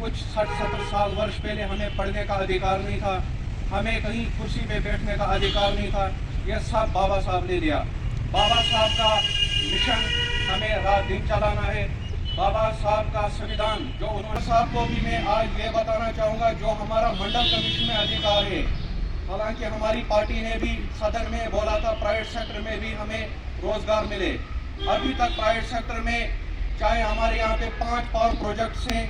कुछ 60-70 साल वर्ष पहले हमें पढ़ने का अधिकार नहीं था, हमें कहीं कुर्सी पे बैठने का अधिकार नहीं था। यह सब बाबा साहब ने दिया। बाबा साहब का मिशन हमें रात दिन चलाना है। बाबा साहब का संविधान जो उन्होंने साहब को भी मैं आज ये बताना चाहूँगा, जो हमारा मंडल कमीशन में अधिकार है, हालांकि हमारी पार्टी ने भी सदन में बोला था प्राइवेट सेक्टर में भी हमें रोजगार मिले। अभी तक प्राइवेट सेक्टर में चाहे हमारे यहाँ पे 5 पावर प्रोजेक्ट्स हैं,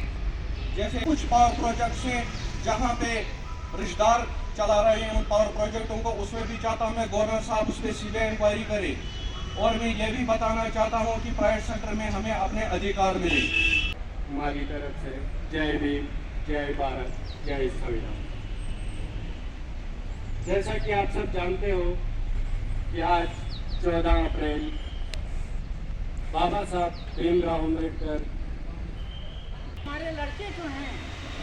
जैसे कुछ पावर प्रोजेक्ट्स हैं जहाँ पे रिश्तेदार चला रहे हैं उन पावर प्रोजेक्टों को, उसमें भी चाहता हूँ मैं गवर्नर साहब उस पर सीधे इंक्वायरी करे। और मैं ये भी बताना चाहता हूँ कि प्राइवेट सेक्टर में हमें अपने अधिकार मिले। हमारी तरफ से जय भीम, जय भारत, जय संविधान। जैसा कि आप सब जानते हो कि आज 14 अप्रैल बाबा साहब भीमराव अम्बेडकर, हमारे लड़के जो हैं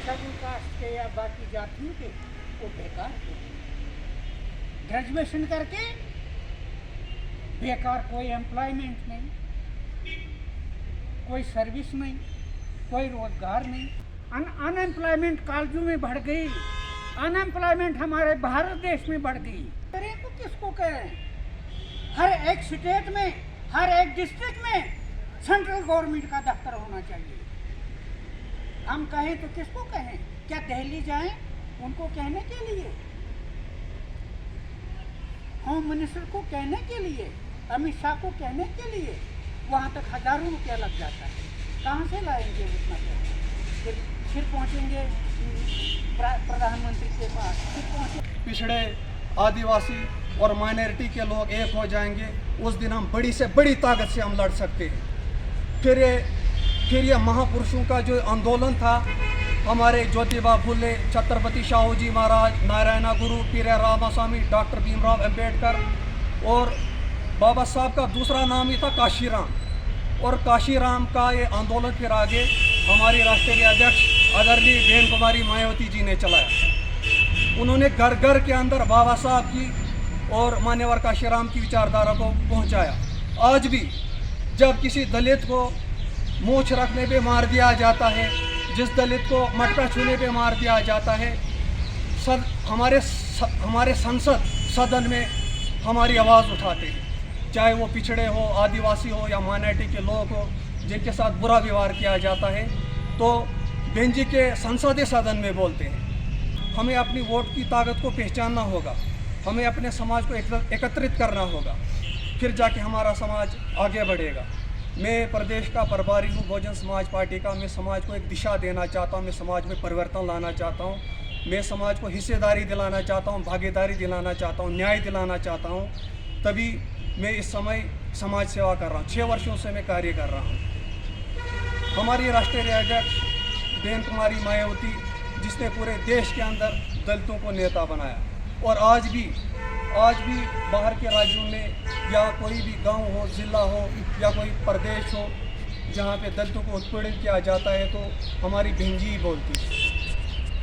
शेड्यूल कास्ट के या बाकी जातियों के, वो बेकार ग्रेजुएशन करके बेकार, कोई एम्प्लॉयमेंट नहीं, कोई सर्विस नहीं, कोई रोजगार नहीं। अनएम्प्लॉयमेंट कॉलेजों में बढ़ गई, अनएम्प्लॉयमेंट हमारे भारत देश में बढ़ गई। अरे तो किसको कहें? हर एक स्टेट में, हर एक डिस्ट्रिक्ट में सेंट्रल गवर्नमेंट का दफ्तर होना चाहिए। हम कहें तो किसको कहें? क्या दिल्ली जाएं उनको कहने के लिए, होम मिनिस्टर को कहने के लिए, अमित शाह को कहने के लिए? वहाँ तक हजारों रुपया लग जाता है। कहाँ से लाएंगे उतना पैसा? फिर पहुँचेंगे प्रधानमंत्री के पास, फिर पहुँचे। पिछड़े, आदिवासी और माइनॉरिटी के लोग एक हो जाएंगे, उस दिन हम बड़ी से बड़ी ताकत से हम लड़ सकते हैं। फिर ये महापुरुषों का जो आंदोलन था, हमारे ज्योतिबा फुले, छत्रपति शाहूजी महाराज, नारायण गुरु, पीर रामास्वामी, डॉक्टर भीमराव अम्बेडकर, और बाबा साहब का दूसरा नाम ही था काशीराम। और काशीराम का ये आंदोलन फिर आगे हमारी राष्ट्रीय अध्यक्ष आदरणीय बेन कुमारी मायावती जी ने चलाया। उन्होंने घर घर के अंदर बाबा साहब की और मान्यवर काशीराम की विचारधारा को पहुंचाया। आज भी जब किसी दलित को मूछ रखने पे मार दिया जाता है, जिस दलित को मटका छूने पे मार दिया जाता है, हमारे संसद सदन में हमारी आवाज़ उठाते हैं, चाहे वो पिछड़े हो, आदिवासी हो या माइनॉरिटी के लोग हो जिनके साथ बुरा व्यवहार किया जाता है, तो बेन जी के संसदीय सदन में बोलते हैं। हमें अपनी वोट की ताकत को पहचानना होगा, हमें अपने समाज को एकत्रित करना होगा, फिर जाके हमारा समाज आगे बढ़ेगा। मैं प्रदेश का प्रभारी हूँ बहुजन समाज पार्टी का। मैं समाज को एक दिशा देना चाहता हूँ, मैं समाज में परिवर्तन लाना चाहता हूँ, मैं समाज को हिस्सेदारी दिलाना चाहता हूँ, भागीदारी दिलाना चाहता हूँ, न्याय दिलाना चाहता हूँ। तभी मैं इस समय समाज सेवा कर रहा हूँ। 6 वर्षों से मैं कार्य कर रहा हूँ। हमारी राष्ट्रीय अध्यक्ष बेन कुमारी मायावती, जिसने पूरे देश के अंदर दलितों को नेता बनाया, और आज भी बाहर के राज्यों में या कोई भी गांव हो, जिला हो या कोई प्रदेश हो जहां पे दलितों को उत्पीड़ित किया जाता है, तो हमारी बहन जी बोलती है।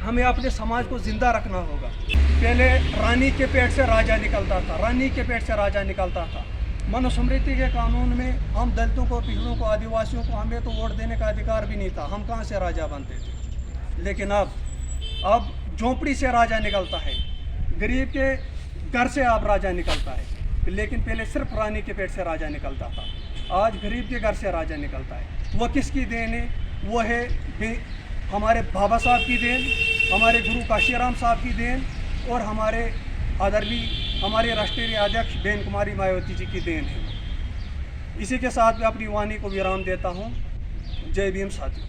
हमें अपने समाज को जिंदा रखना होगा। पहले रानी के पेट से राजा निकलता था, रानी के पेट से राजा निकलता था। मनुस्मृति के कानून में हम दलितों को, पिछड़ों को, आदिवासियों को हमें तो वोट देने का अधिकार भी नहीं था। हम कहाँ से राजा बनते थे? लेकिन अब झोंपड़ी से राजा निकलता है, गरीब के घर से अब राजा निकलता है। लेकिन पहले सिर्फ रानी के पेट से राजा निकलता था, आज गरीब के घर से राजा निकलता है। वो किसकी देन है? वो है हमारे बाबा साहब की देन, हमारे गुरु काशीराम साहब की देन, और हमारे हमारे राष्ट्रीय अध्यक्ष बेन कुमारी मायावती जी की देन है। इसी के साथ मैं अपनी वाणी को विराम देता हूँ। जय भीम साथियों।